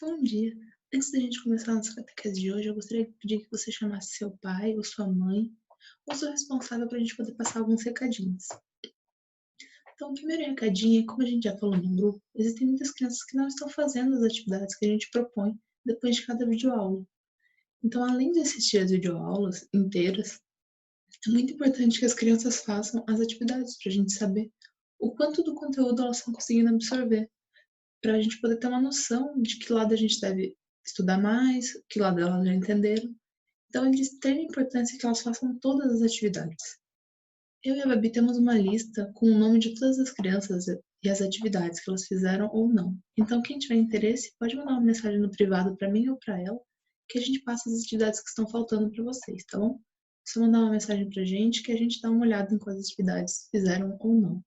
Bom dia. Antes da gente começar a nossa catequese de hoje, eu gostaria de pedir que você chamasse seu pai ou sua mãe, ou seu responsável para a gente poder passar alguns recadinhos. Então, o primeiro recadinho é, como a gente já falou no grupo, existem muitas crianças que não estão fazendo as atividades que a gente propõe depois de cada videoaula. Então, além de assistir as videoaulas inteiras, é muito importante que as crianças façam as atividades para a gente saber o quanto do conteúdo elas estão conseguindo absorver, para a gente poder ter uma noção de que lado a gente deve estudar mais, que lado elas já entenderam. Então, é de extrema importância que elas façam todas as atividades. Eu e a Babi temos uma lista com o nome de todas as crianças e as atividades que elas fizeram ou não. Então, quem tiver interesse, pode mandar uma mensagem no privado para mim ou para ela, que a gente passa as atividades que estão faltando para vocês, tá bom? É só mandar uma mensagem pra gente que a gente dá uma olhada em quais atividades fizeram ou não.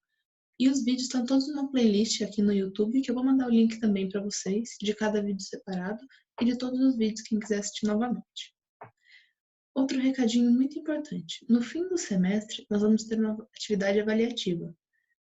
E os vídeos estão todos numa playlist aqui no YouTube, que eu vou mandar o link também para vocês, de cada vídeo separado e de todos os vídeos, quem quiser assistir novamente. Outro recadinho muito importante. No fim do semestre, nós vamos ter uma atividade avaliativa,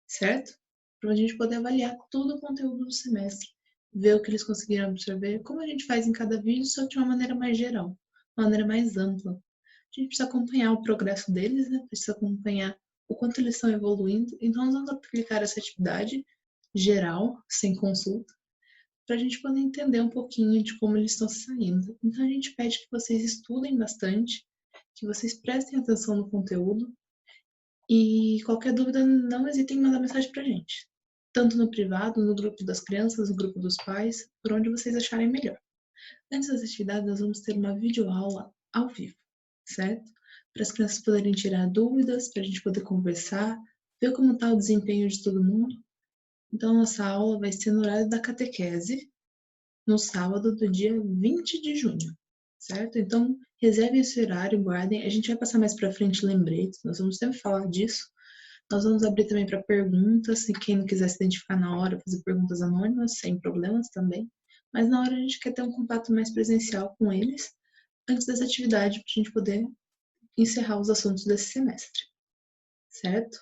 certo? Para a gente poder avaliar todo o conteúdo do semestre, ver o que eles conseguiram absorver, como a gente faz em cada vídeo, só de uma maneira mais geral, uma maneira mais ampla. A gente precisa acompanhar o progresso deles, né? Precisa acompanhar o quanto eles estão evoluindo. Então, nós vamos aplicar essa atividade geral, sem consulta, para a gente poder entender um pouquinho de como eles estão saindo. Então, a gente pede que vocês estudem bastante, que vocês prestem atenção no conteúdo e qualquer dúvida, não hesitem em mandar mensagem para a gente. Tanto no privado, no grupo das crianças, no grupo dos pais, por onde vocês acharem melhor. Antes das atividades, nós vamos ter uma videoaula ao vivo, certo? Para as crianças poderem tirar dúvidas, para a gente poder conversar, ver como está o desempenho de todo mundo. Então, nossa aula vai ser no horário da catequese, no sábado do dia 20 de junho, certo? Então, reservem esse horário, guardem. A gente vai passar mais para frente lembretes, nós vamos sempre falar disso. Nós vamos abrir também para perguntas, e quem não quiser se identificar na hora, fazer perguntas anônimas, sem problemas também. Mas na hora a gente quer ter um contato mais presencial com eles, antes dessa atividade, para a gente poder encerrar os assuntos desse semestre, certo?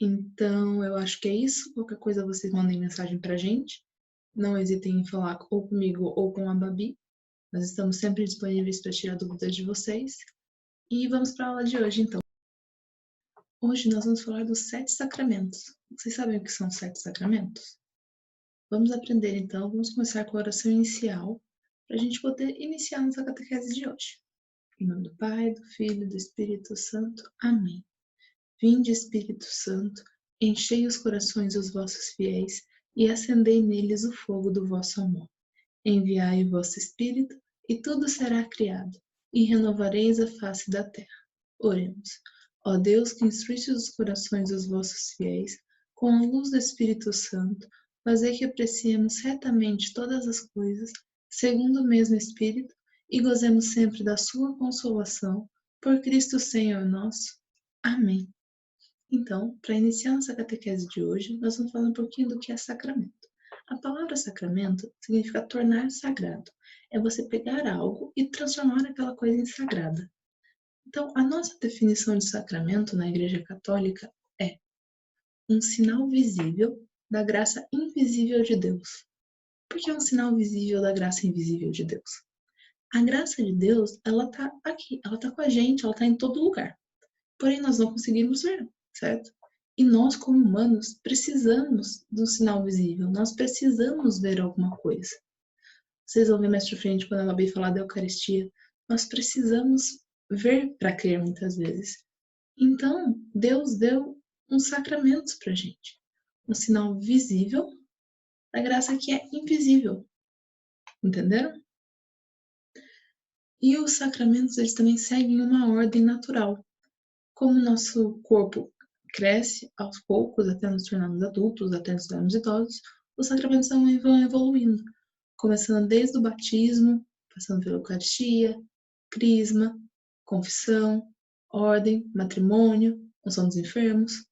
Então, eu acho que é isso. Qualquer coisa vocês mandem mensagem para a gente. Não hesitem em falar ou comigo ou com a Babi. Nós estamos sempre disponíveis para tirar dúvidas de vocês. E vamos para a aula de hoje, então. Hoje nós vamos falar dos 7 sacramentos. Vocês sabem o que são os 7 sacramentos? Vamos aprender, então. Vamos começar com a oração inicial, para a gente poder iniciar nossa catequese de hoje. Em nome do Pai, do Filho e do Espírito Santo. Amém. Vinde, Espírito Santo, enchei os corações dos vossos fiéis e acendei neles o fogo do vosso amor. Enviai o vosso Espírito, e tudo será criado, e renovareis a face da terra. Oremos. Ó Deus, que instruíste os corações dos vossos fiéis, com a luz do Espírito Santo, fazei que apreciemos retamente todas as coisas, segundo o mesmo Espírito, e gozemos sempre da sua consolação, por Cristo Senhor nosso. Amém. Então, para iniciar nossa catequese de hoje, nós vamos falar um pouquinho do que é sacramento. A palavra sacramento significa tornar sagrado. É você pegar algo e transformar aquela coisa em sagrada. Então, a nossa definição de sacramento na Igreja Católica é um sinal visível da graça invisível de Deus. Por que é um sinal visível da graça invisível de Deus? A graça de Deus, ela está aqui, ela está com a gente, ela está em todo lugar. Porém, nós não conseguimos ver, certo? E nós, como humanos, precisamos de um sinal visível, nós precisamos ver alguma coisa. Vocês vão ver mais pra frente, quando a Babi falar da Eucaristia, nós precisamos ver para crer muitas vezes. Então, Deus deu uns sacramentos pra gente. Um sinal visível da graça que é invisível. Entenderam? E os sacramentos, eles também seguem uma ordem natural. Como o nosso corpo cresce aos poucos até nos tornarmos adultos, até nos tornarmos idosos, os sacramentos vão evoluindo, começando desde o batismo, passando pela Eucaristia, crisma, confissão, ordem, matrimônio, unção dos enfermos.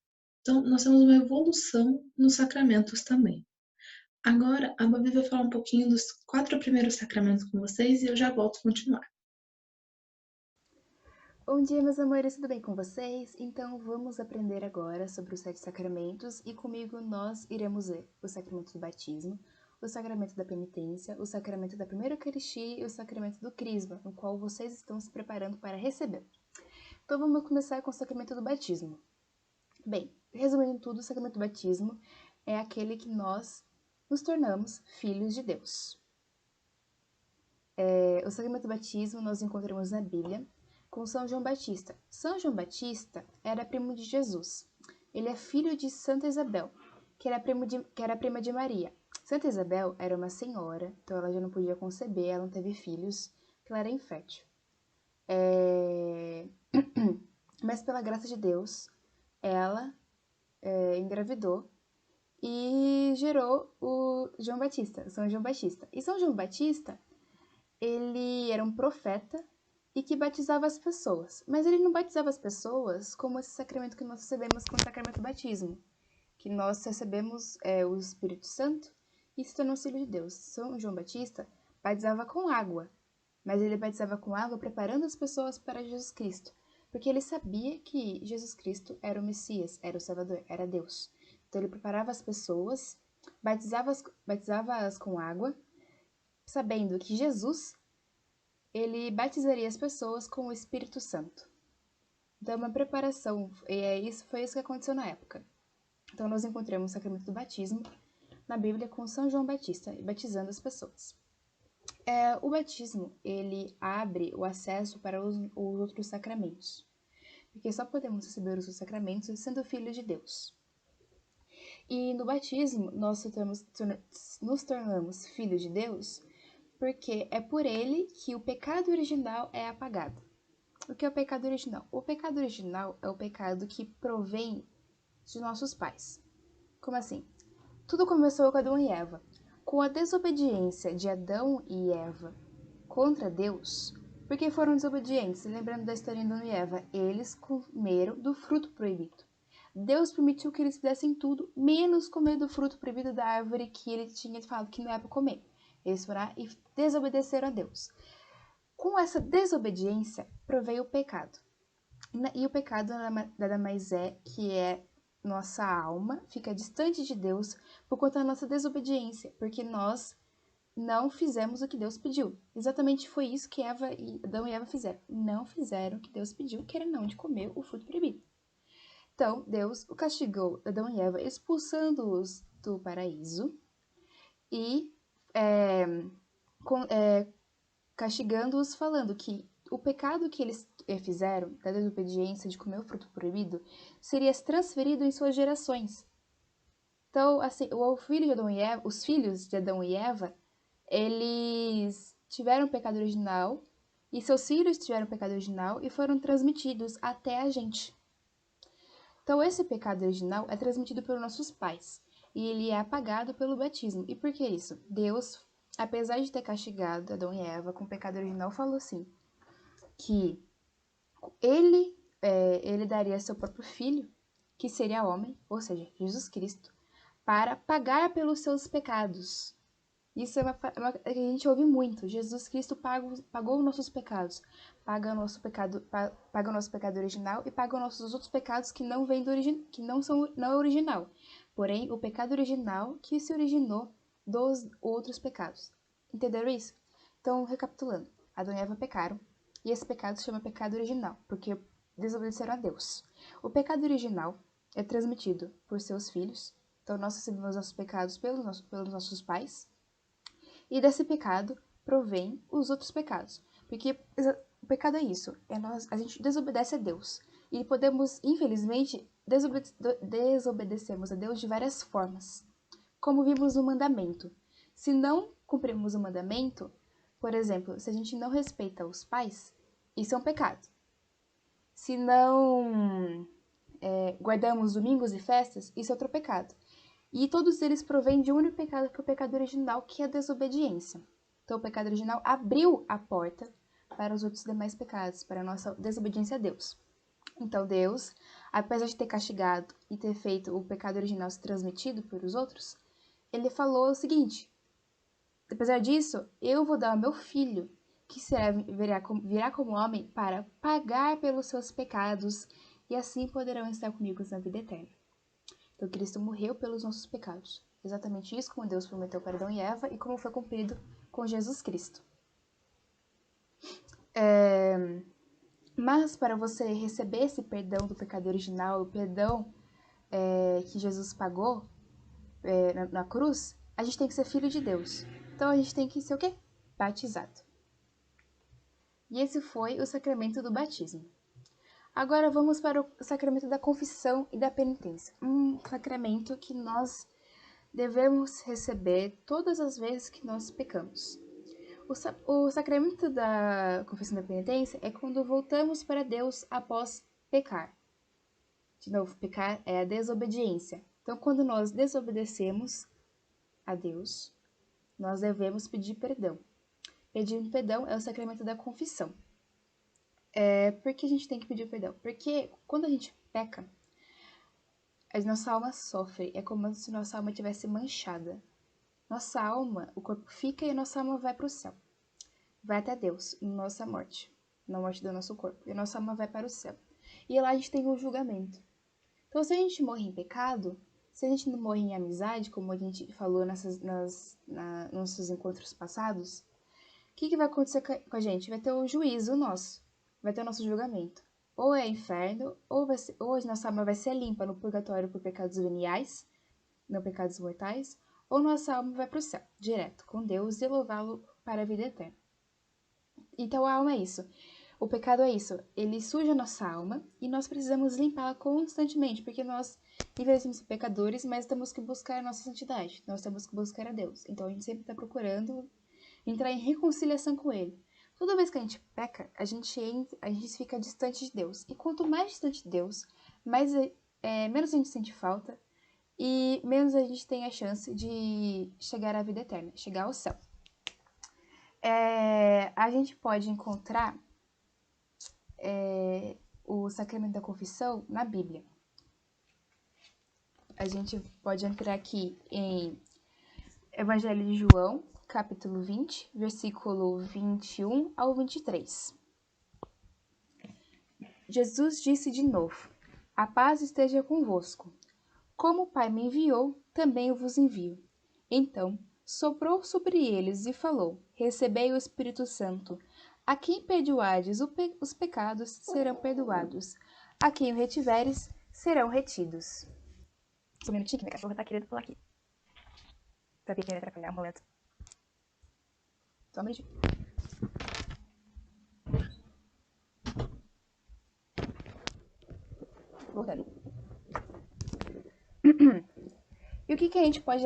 Então, nós temos uma evolução nos sacramentos também. Agora, a Babi vai falar um pouquinho dos 4 primeiros sacramentos com vocês e eu já volto a continuar. Bom dia, meus amores, tudo bem com vocês? Então vamos aprender agora sobre os 7 sacramentos e comigo nós iremos ver o sacramento do batismo, o sacramento da penitência, o sacramento da primeira Eucaristia e o sacramento do Crisma, no qual vocês estão se preparando para receber. Então vamos começar com o sacramento do batismo. Bem, resumindo tudo, o sacramento do batismo é aquele que nós nos tornamos filhos de Deus. O sacramento do batismo nós encontramos na Bíblia com São João Batista. São João Batista era primo de Jesus. Ele é filho de Santa Isabel, que era prima de Maria. Santa Isabel era uma senhora, então ela já não podia conceber, ela não teve filhos, porque ela era infértil. Mas pela graça de Deus, ela engravidou e gerou o João Batista, São João Batista. E São João Batista, ele era um profeta e que batizava as pessoas. Mas ele não batizava as pessoas como esse sacramento que nós recebemos com o sacramento do batismo, que nós recebemos o Espírito Santo e se tornamos filhos de Deus. São João Batista batizava com água, mas ele batizava com água preparando as pessoas para Jesus Cristo, porque ele sabia que Jesus Cristo era o Messias, era o Salvador, era Deus. Então ele preparava as pessoas, batizava-as com água, sabendo que Jesus, ele batizaria as pessoas com o Espírito Santo. Então uma preparação, foi isso que aconteceu na época. Então nós encontramos o sacramento do batismo na Bíblia com São João Batista, batizando as pessoas. O batismo, ele abre o acesso para os outros sacramentos, porque só podemos receber os sacramentos sendo filhos de Deus. E no batismo, nós nos tornamos filhos de Deus, porque é por ele que o pecado original é apagado. O que é o pecado original? O pecado original é o pecado que provém de nossos pais. Como assim? Tudo começou com Adão e Eva. Com a desobediência de Adão e Eva contra Deus, porque foram desobedientes, lembrando da história de Adão e Eva, eles comeram do fruto proibido. Deus permitiu que eles fizessem tudo, menos comer do fruto proibido da árvore que ele tinha falado que não é para comer. Eles foram lá e desobedeceram a Deus. Com essa desobediência, proveio o pecado. E o pecado nada mais é que nossa alma fica distante de Deus por conta da nossa desobediência, porque nós não fizemos o que Deus pediu. Exatamente foi isso que Adão e Eva fizeram. Não fizeram o que Deus pediu, que era não de comer o fruto proibido. Então, Deus castigou Adão e Eva, expulsando-os do paraíso e castigando-os, falando que o pecado que eles fizeram, da desobediência de comer o fruto proibido, seria transferido em suas gerações. Então, assim, os filhos de Adão e Eva, eles tiveram o pecado original e seus filhos tiveram o pecado original e foram transmitidos até a gente. Então, esse pecado original é transmitido pelos nossos pais e ele é apagado pelo batismo. E por que isso? Deus, apesar de ter castigado Adão e Eva com o pecado original, falou assim, que ele daria seu próprio filho, que seria homem, ou seja, Jesus Cristo, para pagar pelos seus pecados. Isso é uma que a gente ouve muito. Jesus Cristo pagou os nossos pecados, paga o nosso pecado original e paga os nossos outros pecados que não vêm não é original. Porém, o pecado original que se originou dos outros pecados. Entenderam isso? Então, recapitulando, Adão e Eva pecaram e esse pecado se chama pecado original, porque desobedeceram a Deus. O pecado original é transmitido por seus filhos. Então, nós recebemos nossos pecados pelos nossos pais. E desse pecado provém os outros pecados. Porque o pecado é isso, a gente desobedece a Deus. E podemos, infelizmente, desobedecemos a Deus de várias formas. Como vimos no mandamento. Se não cumprimos o mandamento, por exemplo, se a gente não respeita os pais, isso é um pecado. Se não guardamos domingos e festas, isso é outro pecado. E todos eles provêm de um único pecado, que é o pecado original, que é a desobediência. Então, o pecado original abriu a porta para os outros demais pecados, para a nossa desobediência a Deus. Então, Deus, apesar de ter castigado e ter feito o pecado original ser transmitido por os outros, ele falou o seguinte, apesar disso, eu vou dar ao meu filho, que virá como homem, para pagar pelos seus pecados, e assim poderão estar comigo na vida eterna. Então, Cristo morreu pelos nossos pecados. Exatamente isso, como Deus prometeu para Adão e Eva e como foi cumprido com Jesus Cristo. Mas para você receber esse perdão do pecado original, o perdão que Jesus pagou na cruz, a gente tem que ser filho de Deus. Então a gente tem que ser o quê? Batizado. E esse foi o sacramento do batismo. Agora vamos para o sacramento da confissão e da penitência. Um sacramento que nós devemos receber todas as vezes que nós pecamos. O sacramento da confissão e da penitência é quando voltamos para Deus após pecar. De novo, pecar é a desobediência. Então, quando nós desobedecemos a Deus, nós devemos pedir perdão. Pedir perdão é o sacramento da confissão. Por que a gente tem que pedir perdão? Porque quando a gente peca, a nossa alma sofre. É como se nossa alma tivesse manchada. Nossa alma, o corpo fica e a nossa alma vai para o céu. Vai até Deus, na nossa morte. Na morte do nosso corpo. E a nossa alma vai para o céu. E lá a gente tem o julgamento. Então, se a gente morre em pecado, se a gente não morre em amizade, como a gente falou nos nossos encontros passados, o que vai acontecer com a gente? Vai ter o juízo nosso. Vai ter o nosso julgamento. Ou é inferno, ou a nossa alma vai ser limpa no purgatório por pecados veniais, não pecados mortais, ou nossa alma vai para o céu, direto, com Deus e louvá-lo para a vida eterna. Então a alma é isso. O pecado é isso. Ele suja a nossa alma e nós precisamos limpá-la constantemente, porque nós envelhecemos pecadores, mas temos que buscar a nossa santidade. Nós temos que buscar a Deus. Então a gente sempre está procurando entrar em reconciliação com Ele. Toda vez que a gente peca, a gente fica distante de Deus. E quanto mais distante de Deus, menos a gente sente falta e menos a gente tem a chance de chegar à vida eterna, chegar ao céu. A gente pode encontrar o sacramento da confissão na Bíblia. A gente pode entrar aqui em Evangelho de João, capítulo 20, versículo 21 ao 23. Jesus disse de novo: A paz esteja convosco. Como o Pai me enviou, também eu vos envio. Então, soprou sobre eles e falou: Recebei o Espírito Santo. A quem perdoardes os pecados, serão perdoados. A quem o retiveres, serão retidos. Só um minutinho que minha cachorra tá querendo pular aqui. Sabia que ia atrapalhar um momento. Só um minutinho. Voltando. E o que a gente pode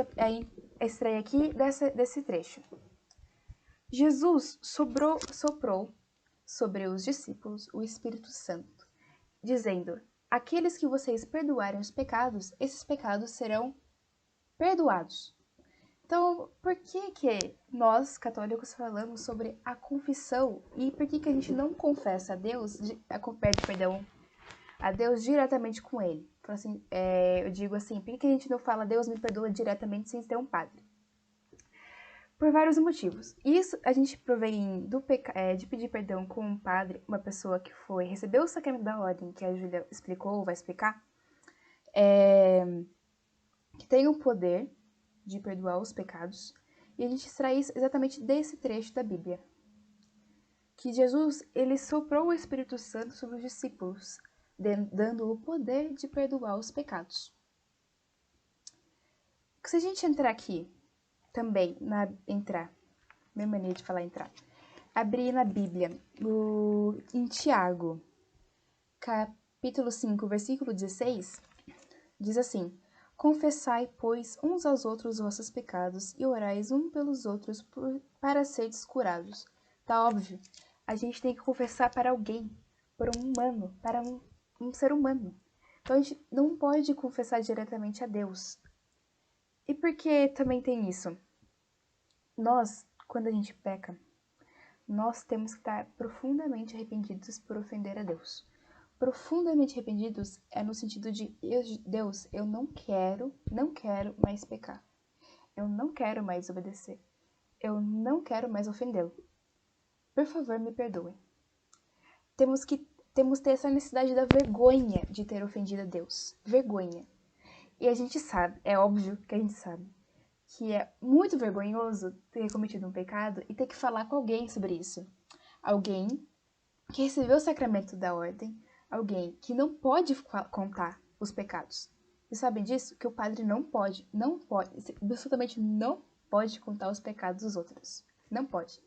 extrair aqui desse trecho? Jesus soprou sobre os discípulos o Espírito Santo, dizendo: Aqueles que vocês perdoarem os pecados, esses pecados serão perdoados. Então, por que nós, católicos, falamos sobre a confissão e por que a gente não confessa a Deus, pede perdão a Deus diretamente com Ele? Então, assim, eu digo assim, por que a gente não fala Deus me perdoa diretamente sem ter um padre? Por vários motivos. Isso a gente provém de pedir perdão com um padre, uma pessoa que recebeu o sacramento da ordem, que a Júlia explicou, vai explicar, que tem o poder de perdoar os pecados, e a gente extrai isso exatamente desse trecho da Bíblia. Que Jesus, ele soprou o Espírito Santo sobre os discípulos, dando o poder de perdoar os pecados. Se a gente entrar aqui, também, minha mania de falar entrar, abrir na Bíblia, em Tiago, capítulo 5, versículo 16, diz assim: Confessai, pois, uns aos outros os vossos pecados e orais um pelos outros para seres curados. Tá óbvio, a gente tem que confessar para alguém, para um humano, para um ser humano. Então a gente não pode confessar diretamente a Deus. E por que também tem isso? Nós, quando a gente peca, nós temos que estar profundamente arrependidos por ofender a Deus. Profundamente arrependidos é no sentido de, Deus, eu não quero mais pecar. Eu não quero mais obedecer. Eu não quero mais ofendê-lo. Por favor, me perdoe. Temos que ter essa necessidade da vergonha de ter ofendido a Deus. Vergonha. E a gente sabe, é óbvio que a gente sabe, que é muito vergonhoso ter cometido um pecado e ter que falar com alguém sobre isso. Alguém que recebeu o sacramento da ordem, alguém que não pode contar os pecados. Vocês sabem disso? Que o padre não pode, absolutamente não pode contar os pecados dos outros. Não pode.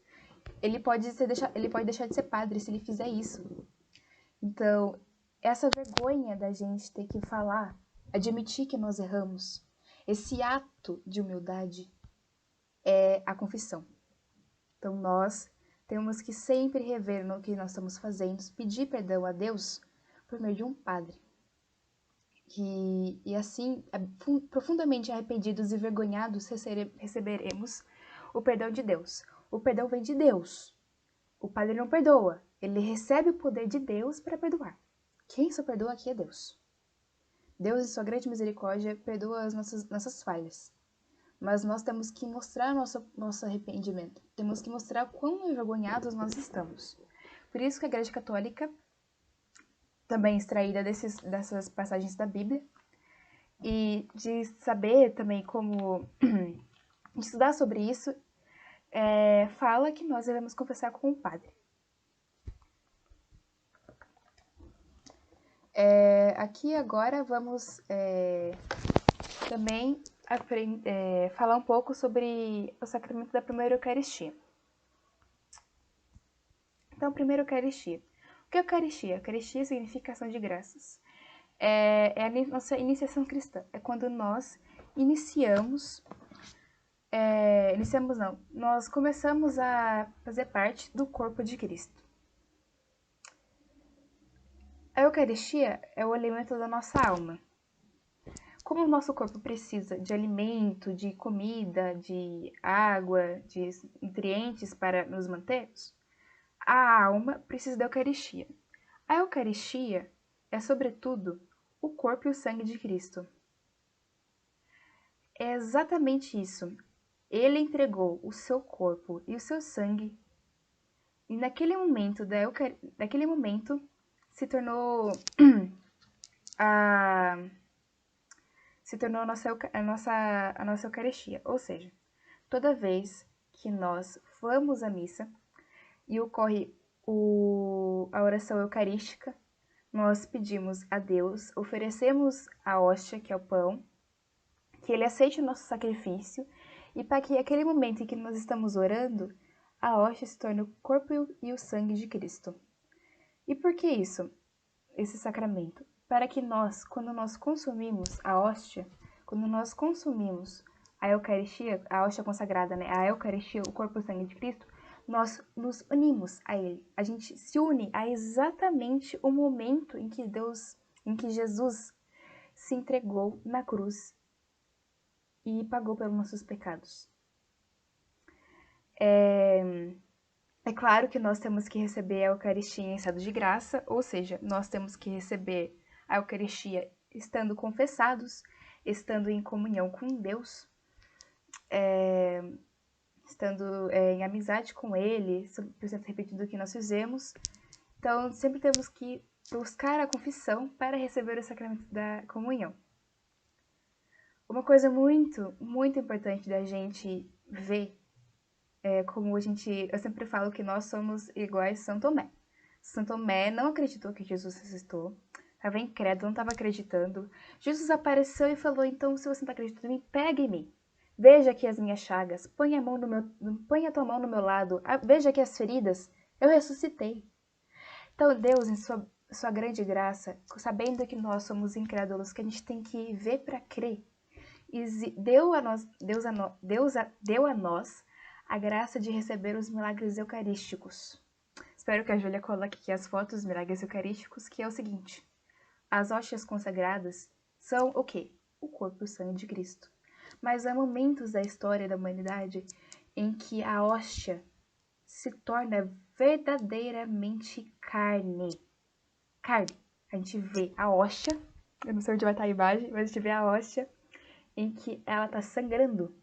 Ele pode deixar de ser padre se ele fizer isso. Então, essa vergonha da gente ter que falar, admitir que nós erramos, esse ato de humildade é a confissão. Então, nós temos que sempre rever no que nós estamos fazendo, pedir perdão a Deus por meio de um padre. E assim, profundamente arrependidos e vergonhados, receberemos o perdão de Deus. O perdão vem de Deus. O padre não perdoa, ele recebe o poder de Deus para perdoar. Quem só perdoa aqui é Deus. Deus, em sua grande misericórdia, perdoa as nossas falhas. Mas nós temos que mostrar nosso arrependimento. Temos que mostrar quão envergonhados nós estamos. Por isso que a Igreja Católica, também extraída dessas passagens da Bíblia, e de saber também como estudar sobre isso, fala que nós devemos confessar com o padre. Aqui agora vamos também falar um pouco sobre o sacramento da primeira Eucaristia. Então, primeira Eucaristia. O que é Eucaristia? Eucaristia significa ação de graças. É a nossa iniciação cristã. É quando nós nós começamos a fazer parte do corpo de Cristo. A Eucaristia é o alimento da nossa alma. Como o nosso corpo precisa de alimento, de comida, de água, de nutrientes para nos mantermos, a alma precisa da Eucaristia. A Eucaristia é, sobretudo, o corpo e o sangue de Cristo. É exatamente isso. Ele entregou o seu corpo e o seu sangue, e naquele momento se tornou a nossa Eucaristia. Ou seja, toda vez que nós vamos à missa e ocorre a oração eucarística, nós pedimos a Deus, oferecemos a hóstia, que é o pão, que Ele aceite o nosso sacrifício, e para que aquele momento em que nós estamos orando, a hóstia se torne o corpo e o sangue de Cristo. E por que isso? Esse sacramento? Para que nós, quando nós consumimos a hóstia, quando nós consumimos a Eucaristia, a hóstia consagrada, né? A Eucaristia, o corpo e o sangue de Cristo, nós nos unimos a Ele. A gente se une a exatamente o momento em que Jesus se entregou na cruz e pagou pelos nossos pecados. É claro que nós temos que receber a Eucaristia em estado de graça, ou seja, nós temos que receber a Eucaristia estando confessados, estando em comunhão com Deus, estando em amizade com Ele, sempre repetindo o que nós fizemos. Então, sempre temos que buscar a confissão para receber o sacramento da comunhão. Uma coisa muito, muito importante da gente ver eu sempre falo que nós somos iguais a São Tomé. São Tomé não acreditou que Jesus ressuscitou, estava incrédulo, não estava acreditando. Jesus apareceu e falou, então, se você não está acreditando em mim, pega em mim. Veja aqui as minhas chagas, põe a tua mão no meu lado, veja aqui as feridas, eu ressuscitei. Então, Deus, em sua grande graça, sabendo que nós somos incrédulos, que a gente tem que ver para crer, deu a nós a graça de receber os milagres eucarísticos. Espero que a Júlia coloque aqui as fotos dos milagres eucarísticos, que é o seguinte. As hóstias consagradas são o quê? O corpo e o sangue de Cristo. Mas há momentos da história da humanidade em que a hóstia se torna verdadeiramente carne. Carne. A gente vê a hóstia, eu não sei onde vai estar a imagem, mas a gente vê a hóstia em que ela está sangrando.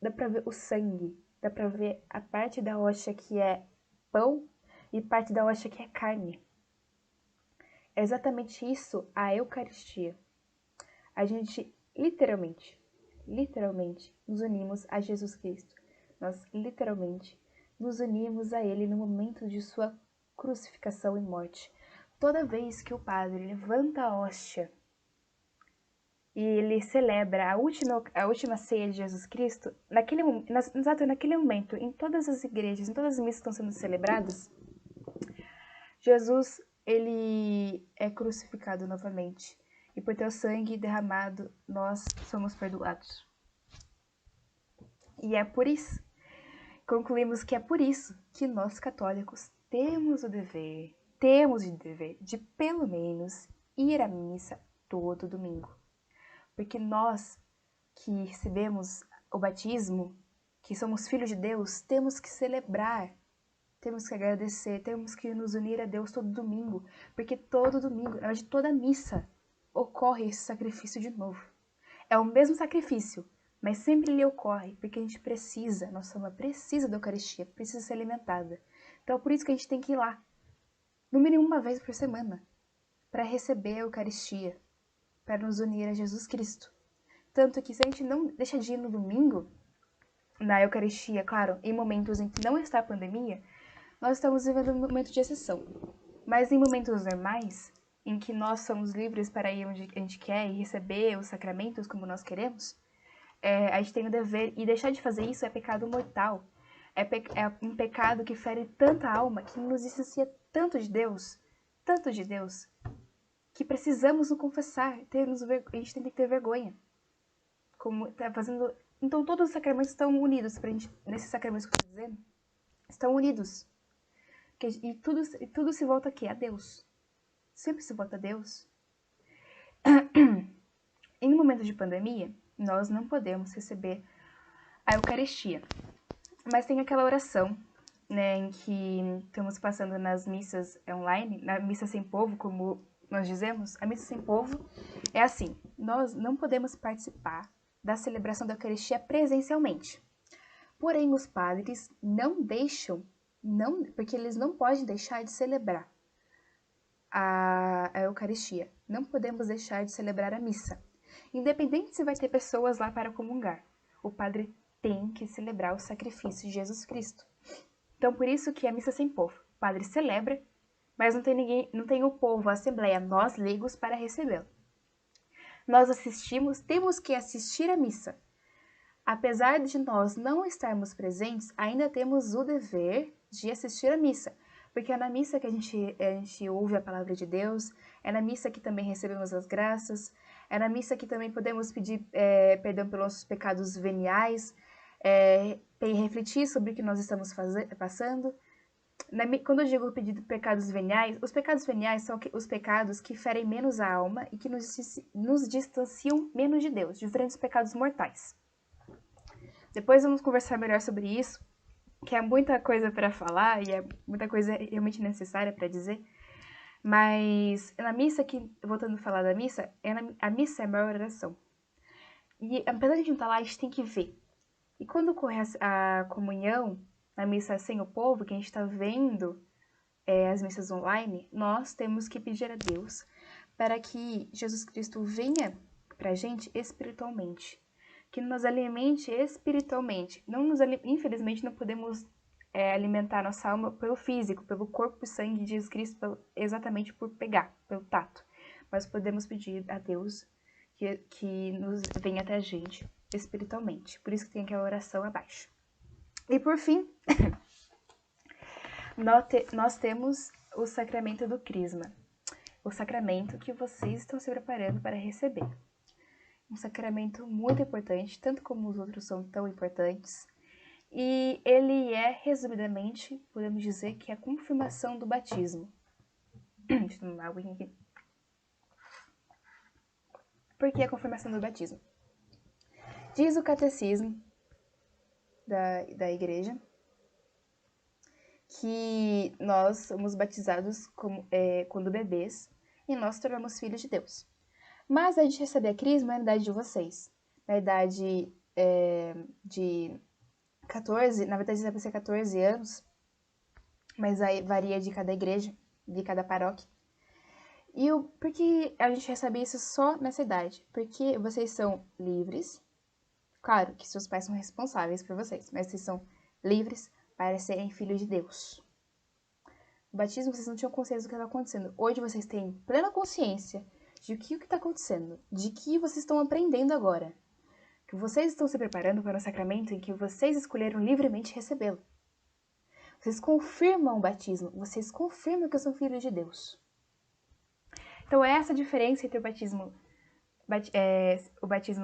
Dá pra ver o sangue, dá pra ver a parte da hóstia que é pão e parte da hóstia que é carne. É exatamente isso a Eucaristia. A gente, literalmente, literalmente, nos unimos a Jesus Cristo. Nós, literalmente, nos unimos a Ele no momento de sua crucificação e morte. Toda vez que o padre levanta a hóstia e ele celebra a última ceia de Jesus Cristo, exato naquele momento, em todas as igrejas, em todas as missas que estão sendo celebradas, Jesus, ele é crucificado novamente. E por teu sangue derramado, nós somos perdoados. E é por isso, concluímos que é por isso que nós católicos temos o dever de pelo menos ir à missa todo domingo. Porque nós que recebemos o batismo, que somos filhos de Deus, temos que celebrar, temos que agradecer, temos que nos unir a Deus todo domingo, porque todo domingo, na verdade, toda missa, ocorre esse sacrifício de novo. É o mesmo sacrifício, mas sempre ele ocorre, porque a gente precisa, nossa alma precisa da Eucaristia, precisa ser alimentada. Então é por isso que a gente tem que ir lá, no mínimo uma vez por semana, para receber a Eucaristia, para nos unir a Jesus Cristo. Tanto que se a gente não deixa de ir no domingo, na Eucaristia, claro, em momentos em que não está a pandemia, nós estamos vivendo um momento de exceção. Mas em momentos normais, em que nós somos livres para ir onde a gente quer e receber os sacramentos como nós queremos, a gente tem o dever, e deixar de fazer isso é pecado mortal. É um pecado que fere tanta alma, que nos distancia tanto de Deus, que precisamos nos confessar, a gente tem que ter vergonha. Como tá fazendo. Então todos os sacramentos estão unidos pra gente, nesses sacramentos que eu estou dizendo, estão unidos. E tudo se volta aqui, a Deus. Sempre se volta a Deus. Em um momento de pandemia, nós não podemos receber a Eucaristia. Mas tem aquela oração, né, em que estamos passando nas missas online, na missa sem povo, como nós dizemos, a missa sem povo é assim: nós não podemos participar da celebração da Eucaristia presencialmente. Porém, os padres não deixam, porque eles não podem deixar de celebrar a Eucaristia. Não podemos deixar de celebrar a missa. Independente se vai ter pessoas lá para comungar, o padre tem que celebrar o sacrifício de Jesus Cristo. Então, por isso que a missa sem povo. O padre celebra, mas não tem o povo, a assembleia, nós leigos, para recebê-lo. Nós temos que assistir à missa. Apesar de nós não estarmos presentes, ainda temos o dever de assistir à missa, porque é na missa que a gente ouve a palavra de Deus, é na missa que também recebemos as graças, é na missa que também podemos pedir perdão pelos nossos pecados veniais, refletir sobre o que nós estamos passando. Quando eu digo pedir pecados veniais, os pecados veniais são os pecados que ferem menos a alma e que nos distanciam menos de Deus, diferentes dos pecados mortais. Depois vamos conversar melhor sobre isso, que é muita coisa para falar e é muita coisa realmente necessária para dizer. Mas na missa, voltando a falar da missa, a missa é a maior oração. E apesar de a gente não estar lá, a gente tem que ver. E quando ocorre a comunhão, na missa sem o povo, que a gente está vendo as missas online, nós temos que pedir a Deus para que Jesus Cristo venha para a gente espiritualmente. Que nos alimente espiritualmente. Infelizmente, não podemos alimentar nossa alma pelo físico, pelo corpo e sangue de Jesus Cristo, exatamente por pegar, pelo tato. Mas podemos pedir a Deus que nos venha até a gente espiritualmente. Por isso que tem aquela oração abaixo. E por fim, nós temos o sacramento do Crisma. O sacramento que vocês estão se preparando para receber. Um sacramento muito importante, tanto como os outros são tão importantes. E ele resumidamente, podemos dizer que é a confirmação do batismo. Deixa eu tomar água aqui. Por que a confirmação do batismo? Diz o catecismo da igreja que nós somos batizados quando bebês e nós tornamos filhos de Deus. Mas a gente recebe a crisma na idade de vocês. Na idade de 14, na verdade deve ser 14 anos, mas aí varia de cada igreja, de cada paróquia. Por que a gente recebe isso só nessa idade? Porque vocês são livres Claro que seus pais são responsáveis por vocês, mas vocês são livres para serem filhos de Deus. No batismo, vocês não tinham consciência do que estava acontecendo. Hoje, vocês têm plena consciência de o que está acontecendo, de que vocês estão aprendendo agora, que vocês estão se preparando para um sacramento em que vocês escolheram livremente recebê-lo. Vocês confirmam o batismo, vocês confirmam que são filhos de Deus. Então, é essa a diferença entre o batismo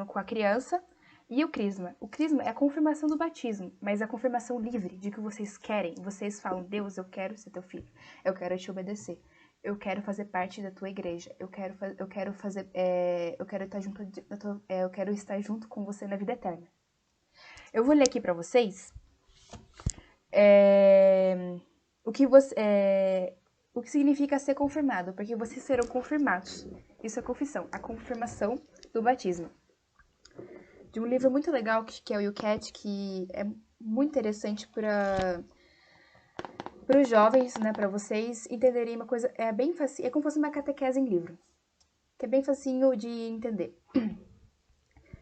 com a criança e o crisma. O crisma é a confirmação do batismo, mas é a confirmação livre de que vocês querem. Vocês falam, Deus, eu quero ser teu filho, eu quero te obedecer, eu quero fazer parte da tua igreja, eu quero estar junto com você na vida eterna. Eu vou ler aqui para vocês o que significa ser confirmado, porque vocês serão confirmados. Isso é confissão, a confirmação do batismo. De um livro muito legal que é o Yucat, que é muito interessante para os jovens, né, para vocês entenderem uma coisa, é bem fácil, é como se fosse uma catequese em livro, que é bem facinho de entender.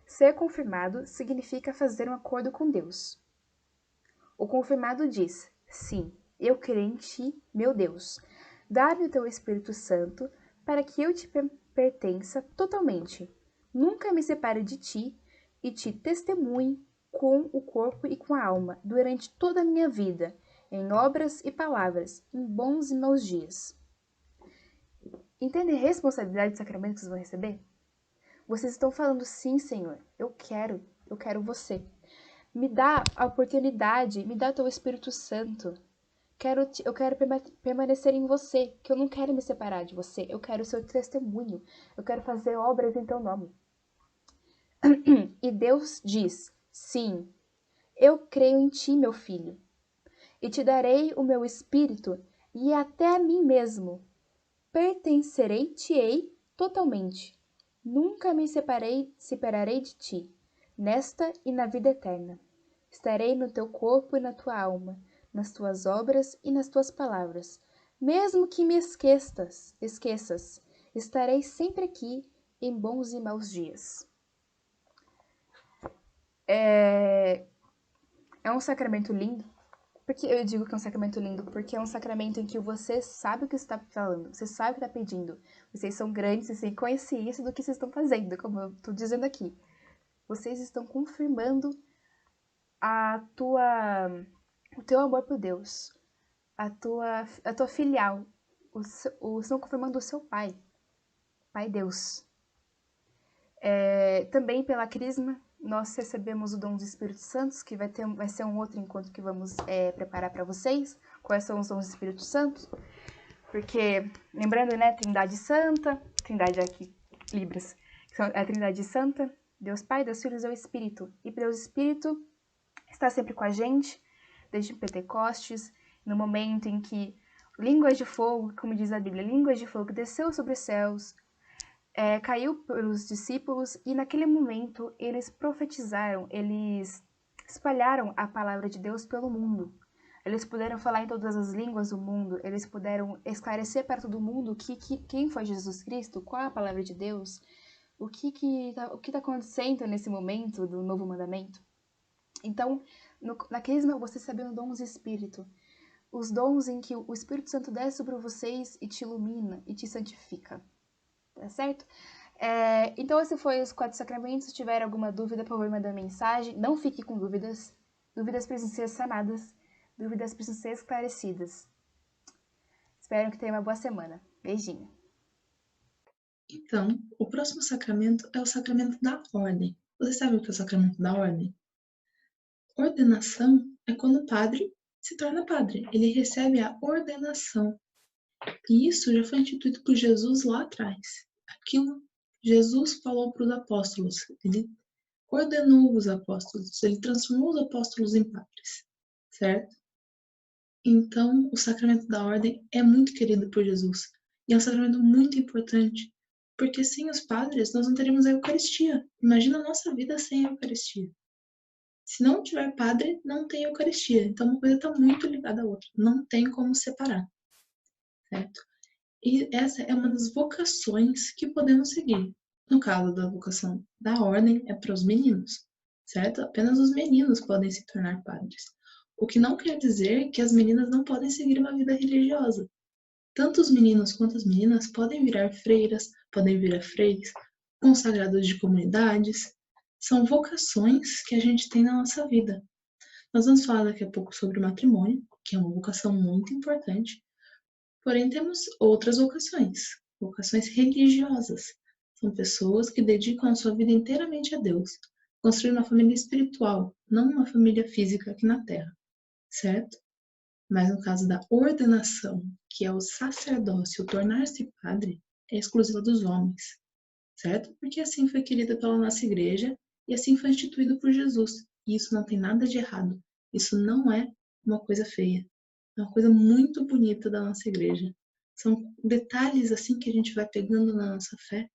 Ser confirmado significa fazer um acordo com Deus. O confirmado diz, sim, eu creio em ti, meu Deus. Dá-me o teu Espírito Santo para que eu te pertença totalmente. Nunca me separe de ti e te testemunhe com o corpo e com a alma durante toda a minha vida, em obras e palavras, em bons e maus dias. Entendem a responsabilidade do sacramento que vocês vão receber? Vocês estão falando, sim, Senhor, eu quero você. Me dá a oportunidade, me dá o teu Espírito Santo. Eu quero permanecer em você, que eu não quero me separar de você. Eu quero o seu testemunho. Eu quero fazer obras em teu nome. E Deus diz, sim, eu creio em ti, meu filho. E te darei o meu Espírito e até a mim mesmo. Pertencerei-te-ei totalmente. Nunca me separarei de ti, nesta e na vida eterna. Estarei no teu corpo e na tua alma, nas tuas obras e nas tuas palavras. Mesmo que me esqueças, estarei sempre aqui em bons e maus dias. É um sacramento lindo. Porque eu digo que é um sacramento lindo, porque é um sacramento em que você sabe o que está falando, você sabe o que está pedindo. Vocês são grandes, vocês têm consciência do que vocês estão fazendo, como eu estou dizendo aqui. Vocês estão confirmando o teu amor por Deus, a tua filial. Estão confirmando o seu Pai Deus. Também pela crisma, nós recebemos o dom do Espírito Santo, que vai ser um outro encontro que vamos preparar para vocês. Quais são os dons do Espírito Santo? Porque, lembrando, né, Trindade Santa, Trindade aqui, Libras, a Trindade Santa, Deus Pai, Deus Filho e Deus Espírito. E Deus Espírito está sempre com a gente, desde Pentecostes, no momento em que línguas de fogo, como diz a Bíblia, línguas de fogo desceu sobre os céus, caiu pelos discípulos e naquele momento eles profetizaram, eles espalharam a palavra de Deus pelo mundo. Eles puderam falar em todas as línguas do mundo, eles puderam esclarecer para todo mundo quem foi Jesus Cristo, qual é a palavra de Deus, o que tá acontecendo nesse momento do novo mandamento. Então, na crisma você recebe um dom do Espírito, os dons em que o Espírito Santo desce sobre vocês e te ilumina e te santifica. Tá certo? Então, esse foi os 4 sacramentos. Se tiver alguma dúvida, por favor, manda mensagem. Não fique com dúvidas. Dúvidas precisam ser sanadas. Dúvidas precisam ser esclarecidas. Espero que tenha uma boa semana. Beijinho. Então, o próximo sacramento é o sacramento da ordem. Você sabe o que é o sacramento da ordem? Ordenação é quando o padre se torna padre. Ele recebe a ordenação. E isso já foi instituído por Jesus lá atrás. Aquilo Jesus falou para os apóstolos. Ele ordenou os apóstolos. Ele transformou os apóstolos em padres. Certo? Então, o sacramento da ordem é muito querido por Jesus. E é um sacramento muito importante. Porque sem os padres, nós não teríamos a Eucaristia. Imagina a nossa vida sem a Eucaristia. Se não tiver padre, não tem Eucaristia. Então, uma coisa está muito ligada à outra. Não tem como separar. Certo? E essa é uma das vocações que podemos seguir. No caso da vocação da ordem, é para os meninos, certo? Apenas os meninos podem se tornar padres. O que não quer dizer que as meninas não podem seguir uma vida religiosa. Tanto os meninos quanto as meninas podem virar freiras, podem virar freires, consagrados de comunidades. São vocações que a gente tem na nossa vida. Nós vamos falar daqui a pouco sobre o matrimônio, que é uma vocação muito importante. Porém, temos outras vocações religiosas. São pessoas que dedicam a sua vida inteiramente a Deus, construir uma família espiritual, não uma família física aqui na Terra, certo? Mas no caso da ordenação, que é o sacerdócio, o tornar-se padre, é exclusiva dos homens, certo? Porque assim foi querida pela nossa igreja e assim foi instituído por Jesus. E isso não tem nada de errado. Isso não é uma coisa feia. É uma coisa muito bonita da nossa igreja. São detalhes assim que a gente vai pegando na nossa fé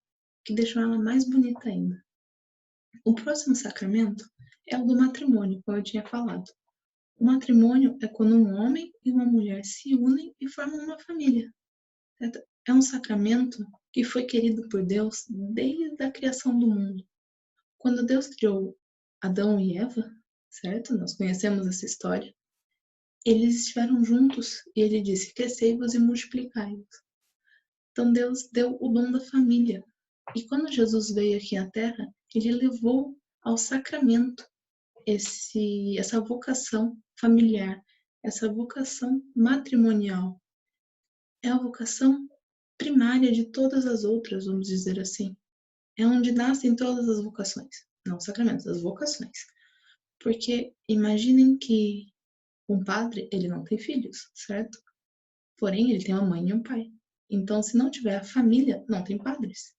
que deixam ela mais bonita ainda. O próximo sacramento é o do matrimônio, como eu tinha falado. O matrimônio é quando um homem e uma mulher se unem e formam uma família. Certo? É um sacramento que foi querido por Deus desde a criação do mundo. Quando Deus criou Adão e Eva, certo? Nós conhecemos essa história. Eles estiveram juntos e ele disse: crescei-vos e multiplicai-vos. Então Deus deu o dom da família. E quando Jesus veio aqui à Terra, ele levou ao sacramento essa vocação familiar, essa vocação matrimonial. É a vocação primária de todas as outras, vamos dizer assim. É onde nascem todas as vocações. Não os sacramentos, as vocações. Porque imaginem que um padre, ele não tem filhos, certo? Porém, ele tem uma mãe e um pai. Então, se não tiver a família, não tem padres.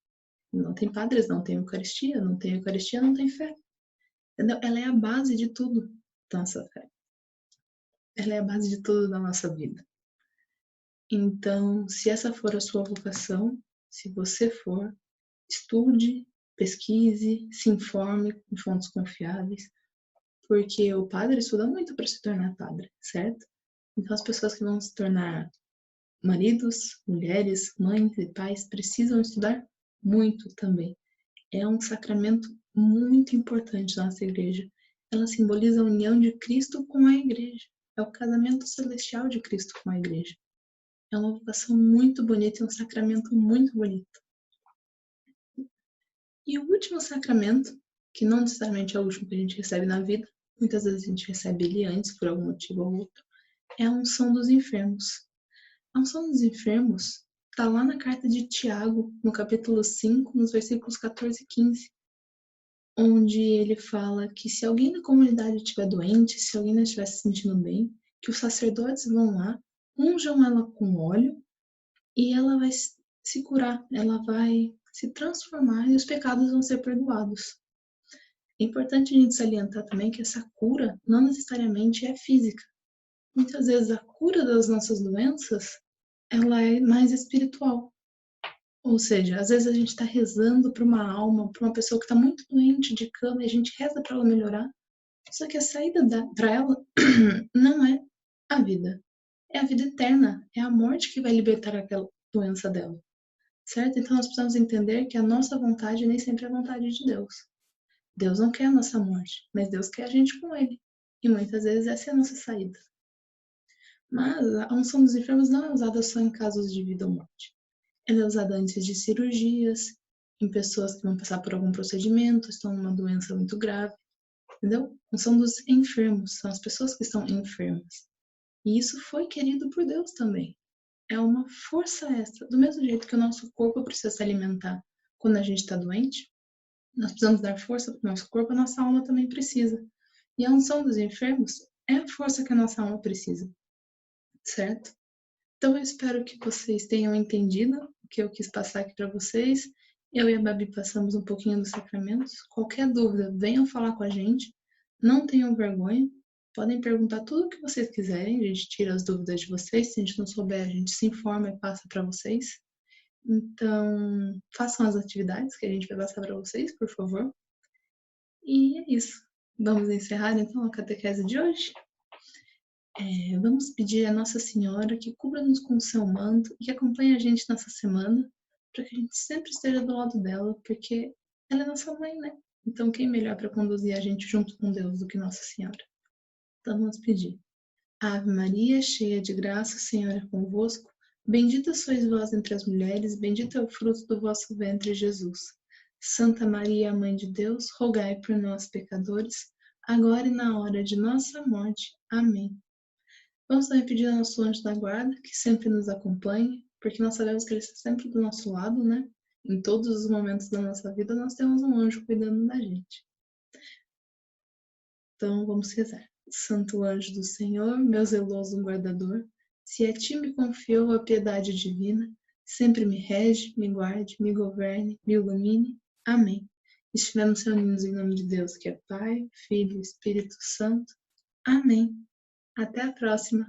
Não tem padres, não tem Eucaristia. Não tem Eucaristia, não tem fé. Entendeu? Ela é a base de tudo da nossa fé. Ela é a base de tudo da nossa vida. Então, se essa for a sua vocação, se você for, estude, pesquise, se informe com fontes confiáveis, porque o padre estuda muito para se tornar padre, certo? Então, as pessoas que vão se tornar maridos, mulheres, mães e pais precisam estudar muito também. É um sacramento muito importante na nossa igreja. Ela simboliza a união de Cristo com a igreja. É o casamento celestial de Cristo com a igreja. É uma vocação muito bonita e um sacramento muito bonito. E o último sacramento, que não necessariamente é o último que a gente recebe na vida, muitas vezes a gente recebe ele antes, por algum motivo ou outro, é a unção dos enfermos. A unção dos enfermos está lá na carta de Tiago, no capítulo 5, nos versículos 14 e 15, onde ele fala que se alguém da comunidade estiver doente, se alguém não estiver se sentindo bem, que os sacerdotes vão lá, unjam ela com óleo e ela vai se curar, ela vai se transformar e os pecados vão ser perdoados. É importante a gente salientar também que essa cura não necessariamente é física. Muitas vezes a cura das nossas doenças, ela é mais espiritual. Ou seja, às vezes a gente está rezando para uma alma, para uma pessoa que está muito doente de cama e a gente reza para ela melhorar. Só que a saída para ela não é a vida. É a vida eterna. É a morte que vai libertar aquela doença dela. Certo? Então nós precisamos entender que a nossa vontade nem sempre é a vontade de Deus. Deus não quer a nossa morte, mas Deus quer a gente com Ele. E muitas vezes essa é a nossa saída. Mas a unção dos enfermos não é usada só em casos de vida ou morte. Ela é usada antes de cirurgias, em pessoas que vão passar por algum procedimento, estão numa doença muito grave. Entendeu? A unção dos enfermos são as pessoas que estão enfermas. E isso foi querido por Deus também. É uma força extra. Do mesmo jeito que o nosso corpo precisa se alimentar quando a gente está doente, nós precisamos dar força para o nosso corpo, a nossa alma também precisa. E a unção dos enfermos é a força que a nossa alma precisa, certo? Então eu espero que vocês tenham entendido o que eu quis passar aqui para vocês. Eu e a Babi passamos um pouquinho dos sacramentos. Qualquer dúvida, venham falar com a gente. Não tenham vergonha. Podem perguntar tudo o que vocês quiserem. A gente tira as dúvidas de vocês. Se a gente não souber, a gente se informa e passa para vocês. Então, façam as atividades que a gente vai passar para vocês, por favor. E é isso. Vamos encerrar então a catequese de hoje. Vamos pedir a Nossa Senhora que cubra-nos com o seu manto e que acompanhe a gente nessa semana, para que a gente sempre esteja do lado dela, porque ela é nossa mãe, né? Então, quem melhor para conduzir a gente junto com Deus do que Nossa Senhora? Então, vamos pedir. Ave Maria, cheia de graça, o Senhor é convosco. Bendita sois vós entre as mulheres, bendito é o fruto do vosso ventre, Jesus. Santa Maria, Mãe de Deus, rogai por nós, pecadores, agora e na hora de nossa morte. Amém. Vamos também pedir ao nosso anjo da guarda, que sempre nos acompanhe, porque nós sabemos que ele está sempre do nosso lado, né? Em todos os momentos da nossa vida, nós temos um anjo cuidando da gente. Então, vamos rezar. Santo anjo do Senhor, meu zeloso guardador, se a ti me confiou a piedade divina, sempre me rege, me guarde, me governe, me ilumine. Amém. Estivemos reunidos em nome de Deus, que é Pai, Filho e Espírito Santo. Amém. Até a próxima.